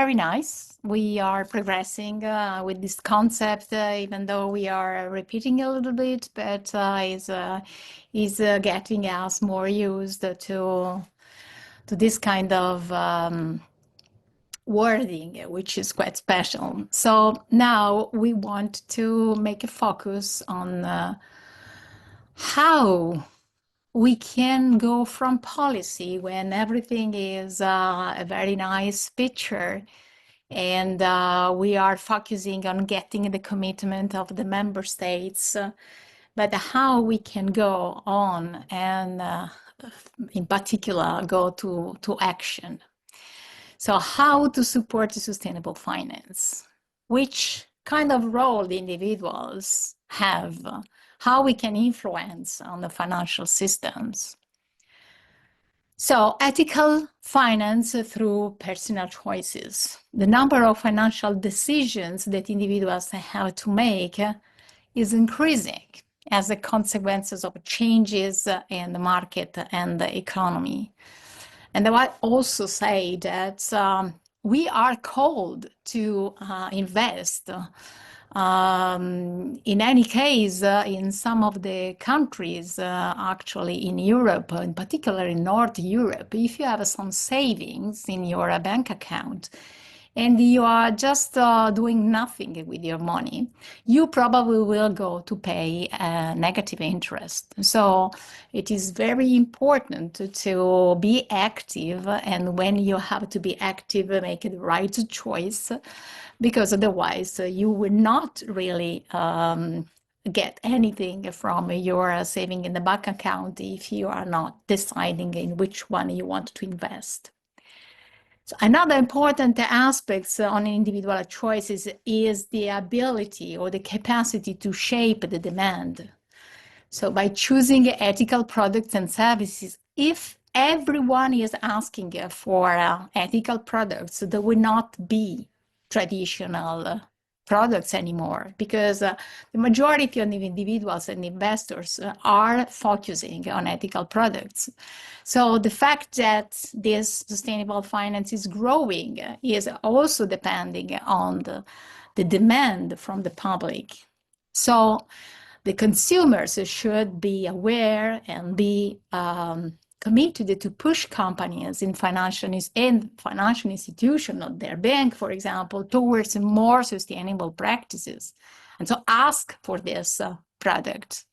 very nice. We are progressing with this concept, even though we are repeating a little bit, but is getting us more used to this kind of wording, which is quite special. So now we want to make a focus on how we can go from policy when everything is a very nice picture and we are focusing on getting the commitment of the member states, but how we can go on and in particular go to action. So how to support sustainable finance, which kind of role the individuals have, how we can influence on the financial systems. So ethical finance through personal choices. The number of financial decisions that individuals have to make is increasing as a consequence of changes in the market and the economy. And I would also say that we are called to invest. In any case, in some of the countries, actually in Europe, in particular in North Europe, if you have some savings in your bank account and you are just doing nothing with your money, you probably will go to pay negative interest. So it is very important to be active, and when you have to be active, make the right choice, because otherwise you will not really get anything from your saving in the bank account if you are not deciding in which one you want to invest. So another important aspect on individual choices is the ability or the capacity to shape the demand. So by choosing ethical products and services, if everyone is asking for ethical products, there will not be traditional products anymore, because the majority of the individuals and investors are focusing on ethical products. So the fact that this sustainable finance is growing is also depending on the demand from the public. So the consumers should be aware and be committed to push companies in financial institutions, their bank, for example, towards more sustainable practices. And so ask for this product.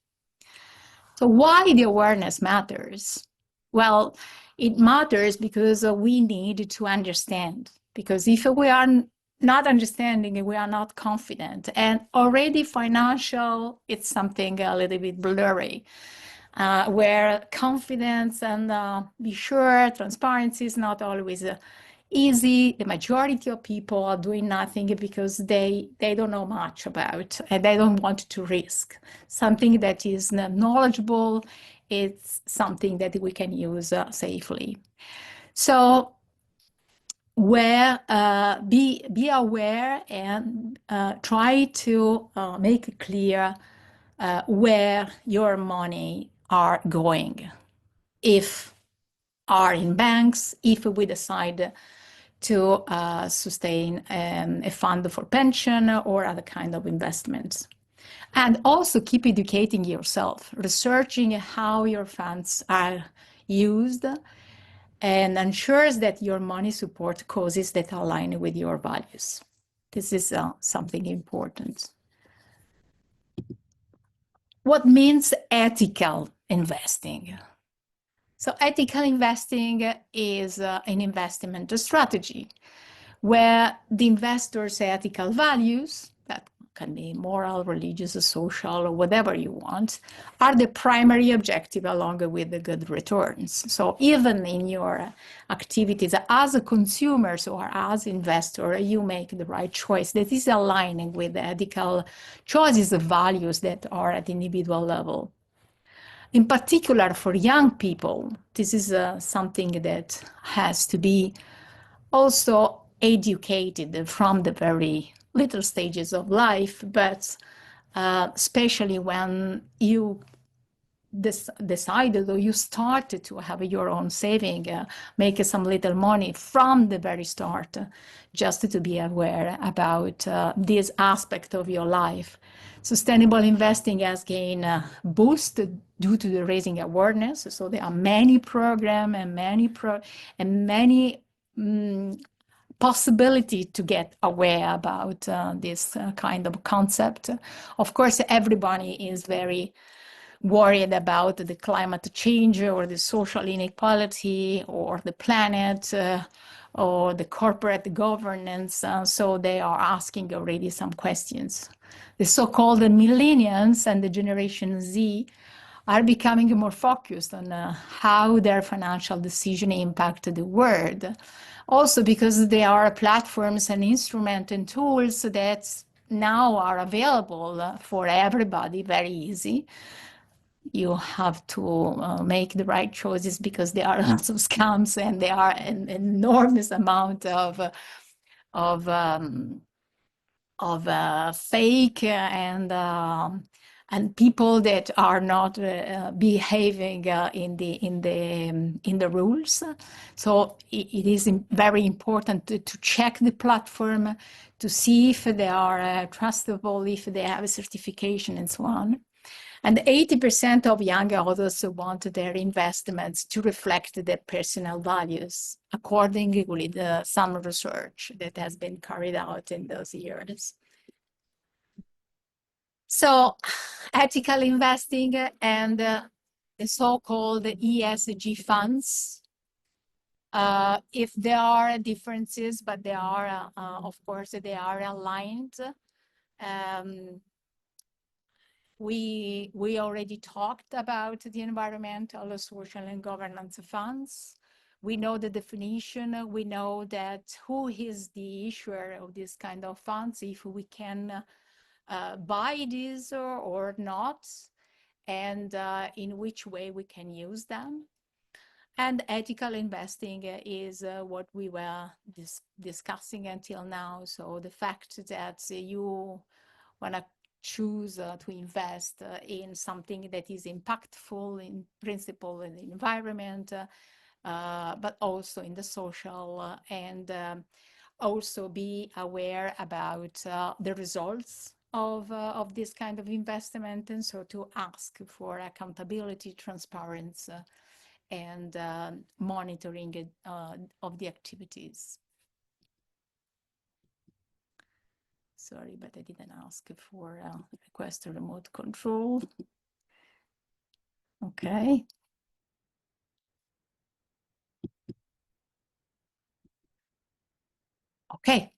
So why the awareness matters? Well, it matters because we need to understand. Because if we are not understanding, we are not confident. And already financial, it's something a little bit blurry. Where confidence and be sure, transparency is not always easy. The majority of people are doing nothing because they don't know much about, and they don't want to risk. Something that is knowledgeable, it's something that we can use safely. So be aware and try to make it clear where your money are going, if are in banks, if we decide to sustain a fund for pension or other kind of investments. And also keep educating yourself, researching how your funds are used, and ensures that your money supports causes that align with your values. This is something important. What means ethical investing? So ethical investing is an investment strategy where the investor's ethical values, that can be moral, religious, social, or whatever you want, are the primary objective along with the good returns. So even in your activities as a consumer or as investor, you make the right choice that is aligning with the ethical choices of values that are at the individual level. In particular, for young people, this is something that has to be also educated from the very little stages of life, but especially when you decided or you started to have your own saving, make some little money from the very start, just to be aware about this aspect of your life. Sustainable investing has gained a boost due to the raising awareness. So there are many programs and many possibility to get aware about this kind of concept. Of course, everybody is very worried about the climate change or the social inequality or the planet or the corporate governance. So they are asking already some questions. The so-called millennials and the Generation Z are becoming more focused on how their financial decision impact the world. Also because there are platforms and instruments and tools that now are available for everybody very easy. You have to make the right choices because there are lots of scams and there are an enormous amount of fake and people that are not behaving in the rules. So it is very important to check the platform to see if they are trustable, if they have a certification, and so on. And 80% of young adults want their investments to reflect their personal values, according to some research that has been carried out in those years. So ethical investing and the so-called ESG funds, if there are differences, but they are, of course, they are aligned. We already talked about the environmental, social, and governance funds. We know the definition. We know that who is the issuer of this kind of funds, if we can buy these or not, and in which way we can use them. And ethical investing is what we were discussing until now. So the fact that you want to choose to invest in something that is impactful in principle in the environment, but also in the social, and also be aware about the results of this kind of investment, and so to ask for accountability, transparency, and monitoring of the activities. Sorry, but I didn't ask for request a remote control. Okay. Okay.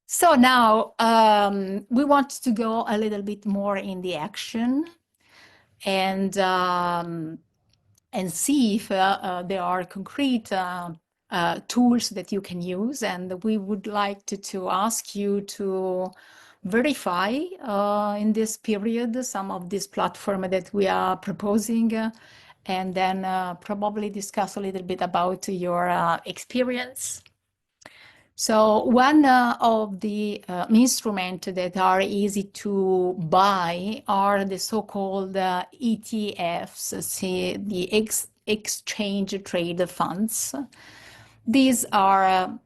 So now we want to go a little bit more in the action and see if there are concrete tools that you can use. And we would like to ask you to verify in this period some of this platform that we are proposing, and then probably discuss a little bit about your experience. So one of the instruments that are easy to buy are the so-called ETFs, the exchange trade funds. These are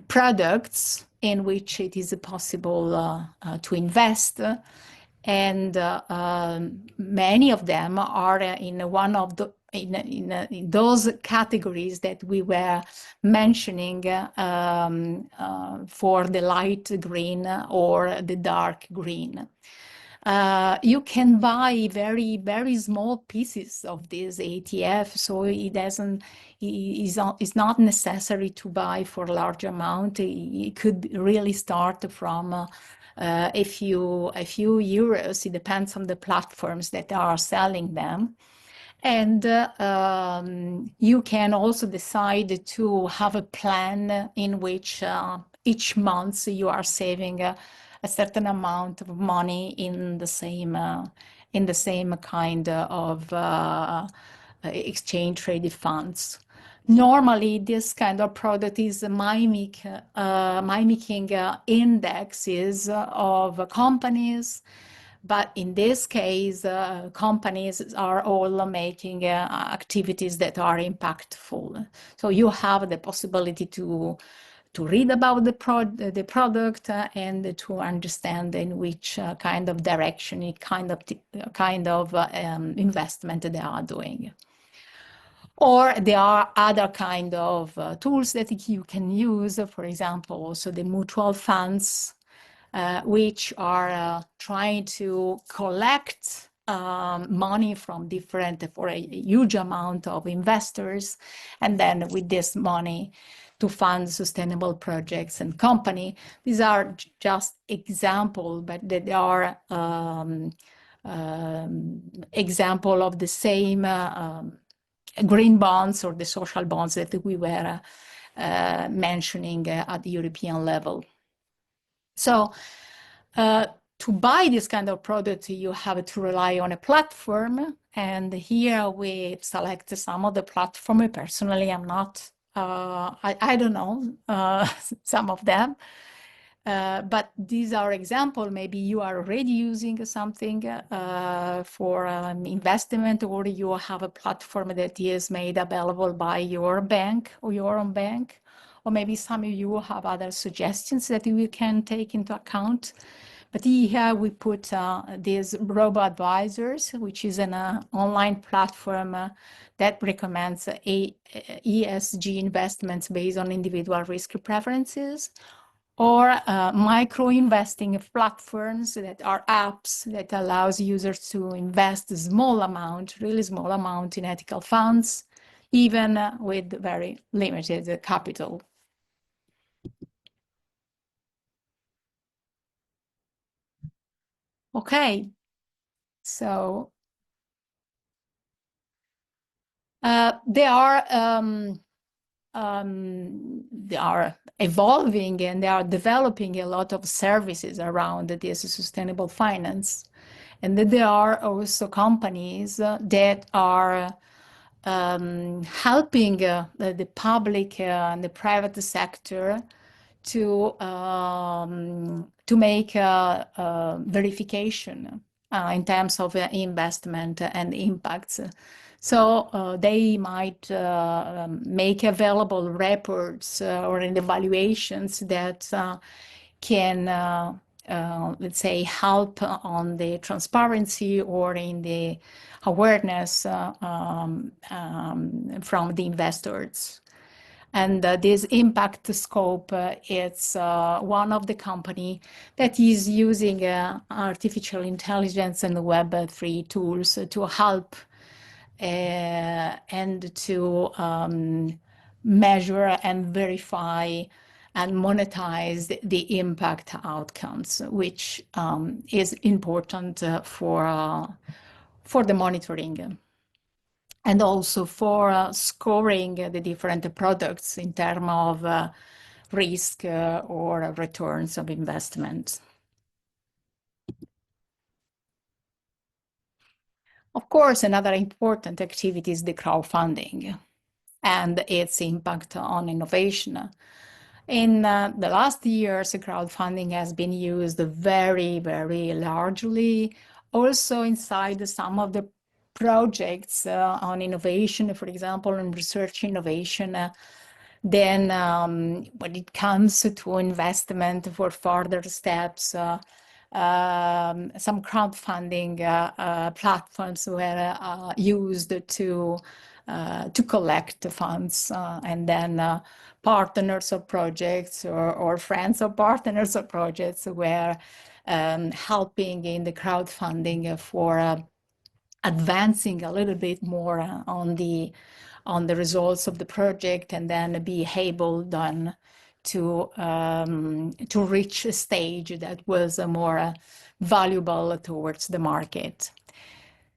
products in which it is possible to invest, and many of them are in one of the in those categories that we were mentioning for the light green or the dark green. You can buy very, very small pieces of this ETF, so it's not necessary to buy for a large amount. It could really start from a few euros. It depends on the platforms that are selling them. And you can also decide to have a plan in which each month you are saving a certain amount of money in the same kind of exchange traded funds. Normally, this kind of product is mimicking indexes of companies, But in this case, companies are all making activities that are impactful. So you have the possibility to read about the product and to understand in which kind of direction, kind of investment they are doing. Or there are other kind of tools that you can use, for example, also the mutual funds, which are trying to collect money from for a huge amount of investors, and then with this money to fund sustainable projects and company. These are just examples, but they are example of the same green bonds or the social bonds that we were mentioning at the European level. So to buy this kind of product, you have to rely on a platform. And here we select some of the platform. Personally, I'm not, I don't know some of them. But these are examples. Maybe you are already using something for investment, or you have a platform that is made available by your bank or your own bank. Or maybe some of you have other suggestions that you can take into account. But here we put these robo-advisors, which is an online platform that recommends ESG investments based on individual risk preferences, or micro-investing platforms that are apps that allows users to invest a small amount, really small amount in ethical funds, even with very limited capital. Okay, so they are evolving and they are developing a lot of services around this sustainable finance. And there are also companies that are helping the public and the private sector to make verification in terms of investment and impacts. So they might make available reports or evaluations that can, let's say, help on the transparency or in the awareness from the investors. And this impact scope, it's one of the company that is using artificial intelligence and Web3 tools to help and to measure and verify and monetize the impact outcomes, which is important for the monitoring and also for scoring the different products in terms of risk or returns of investment. Of course, another important activity is the crowdfunding and its impact on innovation. In the last years, crowdfunding has been used very, very largely, also inside some of the projects on innovation, for example, in research innovation. Then when it comes to investment for further steps, some crowdfunding platforms were used to collect funds, and then partners of projects or friends of partners of projects were helping in the crowdfunding for advancing a little bit more on the results of the project, and then be able then to reach a stage that was more valuable towards the market.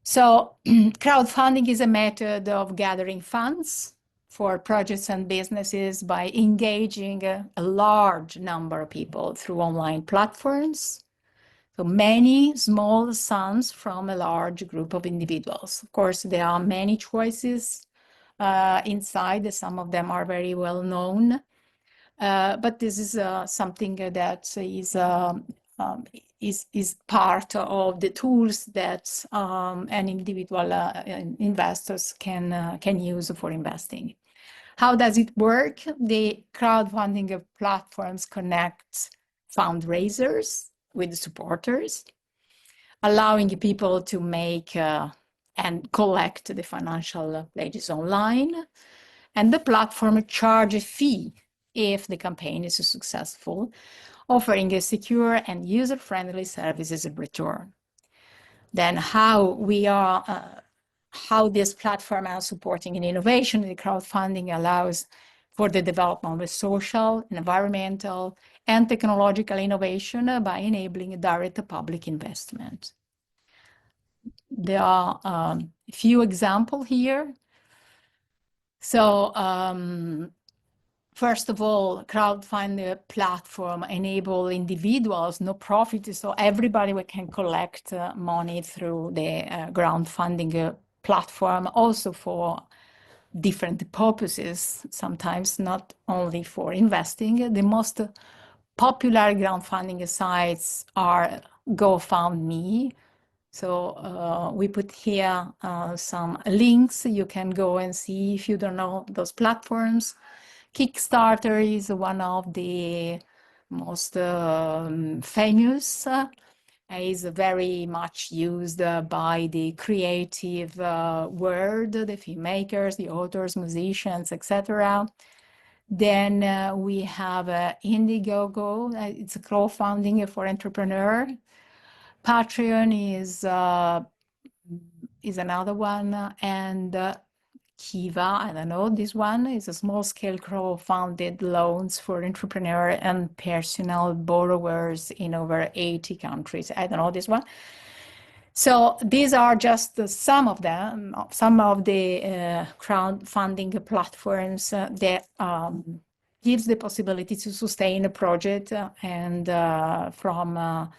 So crowdfunding is a method of gathering funds for projects and businesses by engaging a large number of people through online platforms. So many small sums from a large group of individuals. Of course, there are many choices inside. Some of them are very well known. But this is something that is is part of the tools that an individual investors can use for investing. How does it work? The crowdfunding platforms connect fundraisers with supporters, allowing people to make and collect the financial pledges online. And the platform charges a fee if the campaign is successful, offering a secure and user-friendly services in return. Then how this platform are supporting an innovation in crowdfunding allows for the development of social, environmental, and technological innovation by enabling direct public investment. There are a few examples here. So first of all, crowdfunding platform enable individuals, no profit, so everybody can collect money through the crowdfunding platform, also for different purposes, sometimes not only for investing. The most popular crowdfunding sites are GoFundMe. So we put here some links. You can go and see if you don't know those platforms. Kickstarter is one of the most famous. Is very much used by the creative world, the filmmakers, the authors, musicians, etc. Then we have Indiegogo. It's a crowdfunding for entrepreneur. Patreon is another one, and Kiva, I don't know, this one is a small-scale crowd-funded loans for entrepreneur and personal borrowers in over 80 countries. I don't know this one. So these are just some of them, some of the crowdfunding platforms that gives the possibility to sustain a project and from a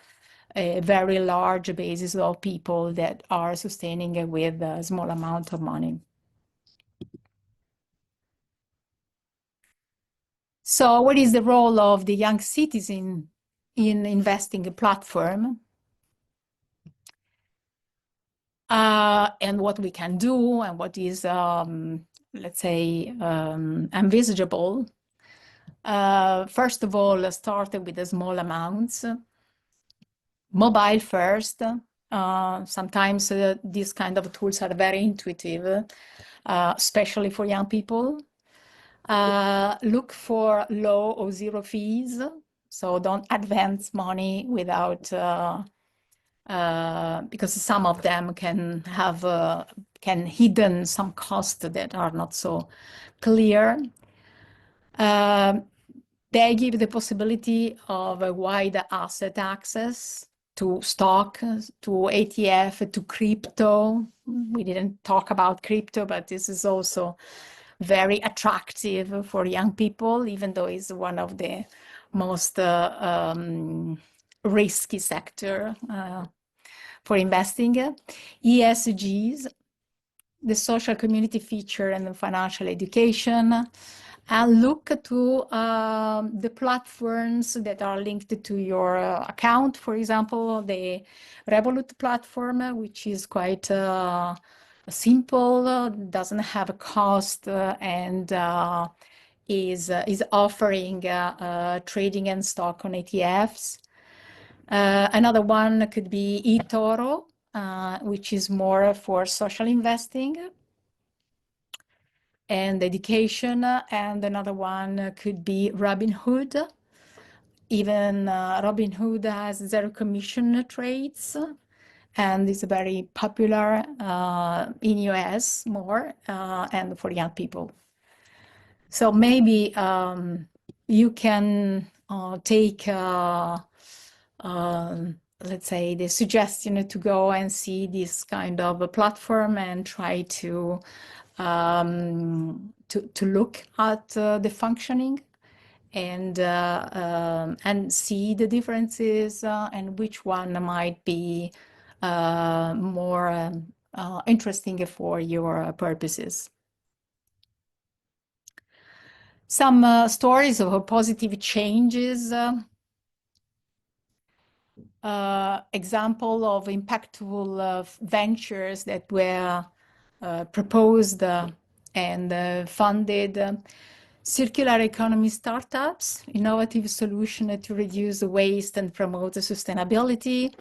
very large basis of people that are sustaining it with a small amount of money. So what is the role of the young citizen in investing a platform? And what we can do and what is, let's say, envisageable. First of all, start with the small amounts. Mobile first. Sometimes these kind of tools are very intuitive, especially for young people. Look for low or zero fees. So don't advance money without, because some of them can have hidden some costs that are not so clear. They give the possibility of a wide asset access to stock, to ETF, to crypto. We didn't talk about crypto, but this is also very attractive for young people, even though it's one of the most risky sector for investing. ESGs, the social community feature and the financial education, and look to the platforms that are linked to your account. For example, the Revolut platform, which is quite simple, doesn't have a cost, and is offering trading and stock on ETFs. Another one could be eToro, which is more for social investing and education, and another one could be Robinhood. Even Robinhood has zero commission trades, and it's very popular in US more and for young people. So maybe you can take, let's say, the suggestion to go and see this kind of a platform and try to look at the functioning and see the differences and which one might be more interesting for your purposes. Some stories of positive changes. example of impactful ventures that were proposed and funded. Circular economy startups, innovative solutions to reduce waste and promote sustainability.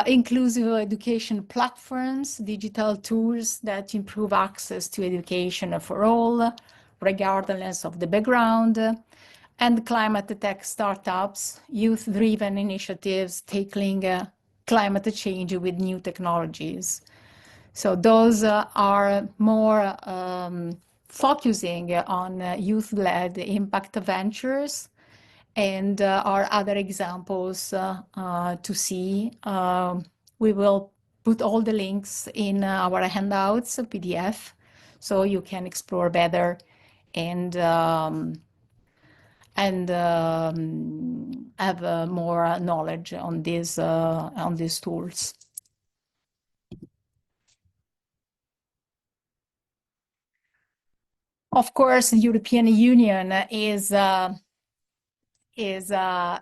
Inclusive education platforms, digital tools that improve access to education for all, regardless of the background, and climate tech startups, youth-driven initiatives tackling climate change with new technologies. So those are more focusing on youth-led impact ventures, and are other examples to see. We will put all the links in our handouts, PDF, so you can explore better and have more knowledge on these tools. Of course, the European Union is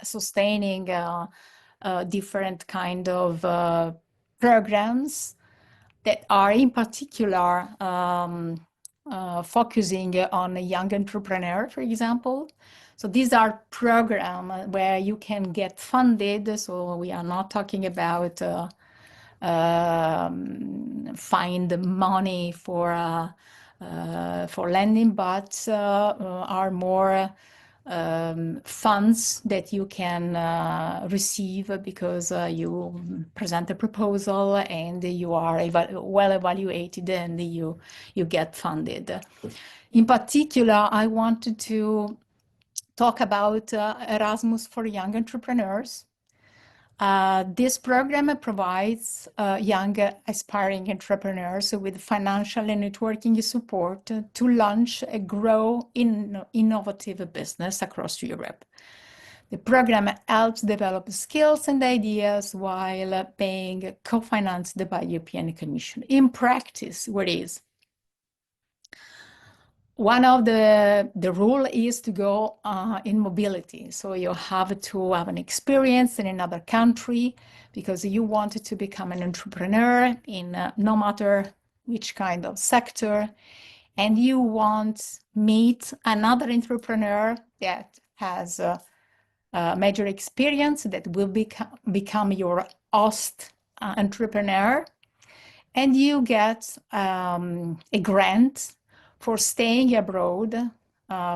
sustaining different kind of programs that are in particular focusing on a young entrepreneur, for example. So these are programs where you can get funded. So we are not talking about find money for lending, but are more funds that you can receive because you present a proposal and you are well evaluated and you get funded. In particular, I wanted to talk about Erasmus for young entrepreneurs. This program provides young aspiring entrepreneurs with financial and networking support to launch a grow in innovative business across Europe. The program helps develop skills and ideas while being co-financed by the European Commission. In practice, what is? One of the rule is to go in mobility. So you have to have an experience in another country because you want to become an entrepreneur in no matter which kind of sector. And you want meet another entrepreneur that has a major experience that will become your host entrepreneur. And you get a grant for staying abroad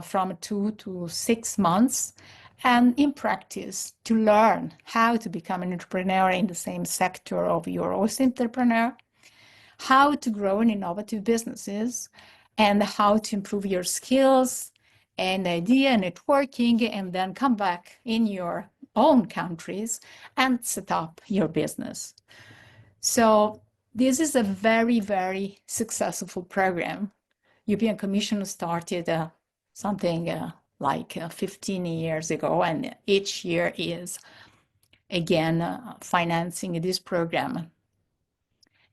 from 2 to 6 months, and in practice to learn how to become an entrepreneur in the same sector of your host entrepreneur, how to grow in innovative businesses, and how to improve your skills and idea networking, and then come back in your own countries and set up your business. So this is a very, very successful program. European Commission started something like 15 years ago, and each year is again financing this program.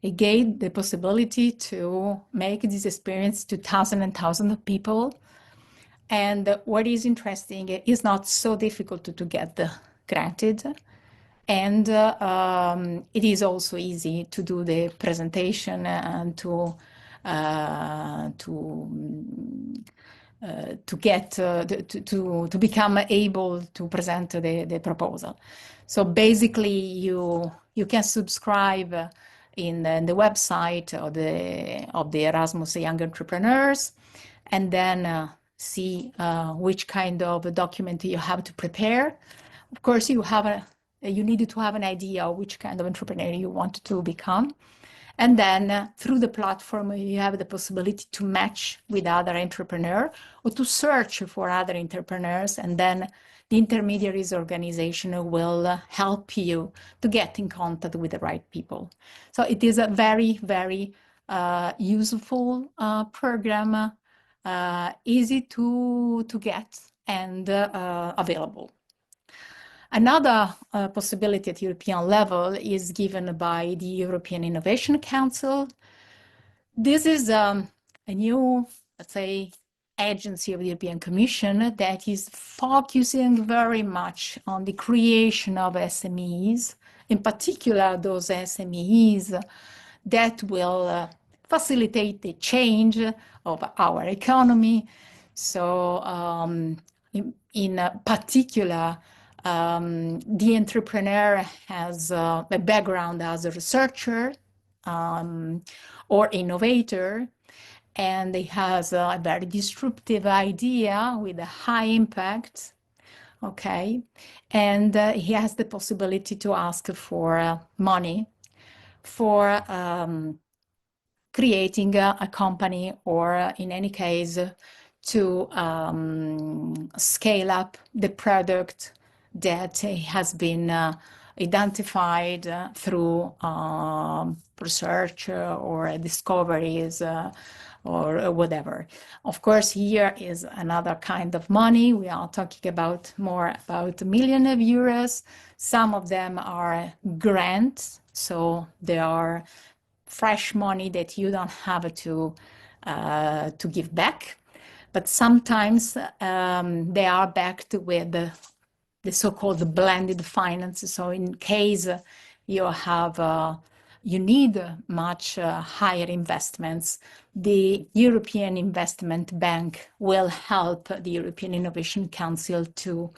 It gave the possibility to make this experience to thousands and thousands of people. And what is interesting is not so difficult to get granted. And it is also easy to do the presentation and to become able to present the proposal. So basically, you can subscribe in the website of the Erasmus Young Entrepreneurs, and then see which kind of document you have to prepare. Of course, you need to have an idea of which kind of entrepreneur you want to become. And then through the platform, you have the possibility to match with other entrepreneurs or to search for other entrepreneurs. And then the intermediaries organization will help you to get in contact with the right people. So it is a very, very useful program, easy to get and available. Another possibility at European level is given by the European Innovation Council. This is a new, let's say, agency of the European Commission that is focusing very much on the creation of SMEs, in particular those SMEs that will facilitate the change of our economy. So in particular, the entrepreneur has a background as a researcher or innovator, and he has a very disruptive idea with a high impact, okay? And he has the possibility to ask for money for creating a company, or in any case, to scale up the product that has been identified through research or discoveries or whatever. Of course, here is another kind of money. We are talking about more about €1 million. Some of them are grants, so they are fresh money that you don't have to give back. But sometimes they are backed with the so-called blended finance. So in case you have you need much higher investments, the European Investment Bank will help the European Innovation Council to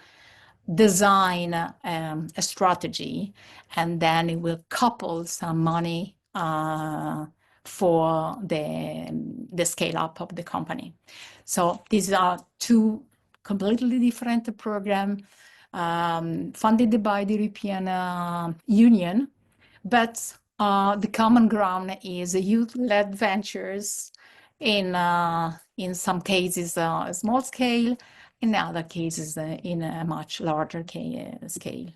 design a strategy, and then it will couple some money for the scale up of the company. So these are two completely different programs funded by the European Union, but the common ground is youth-led ventures, in some cases a small scale, in other cases in a much larger scale.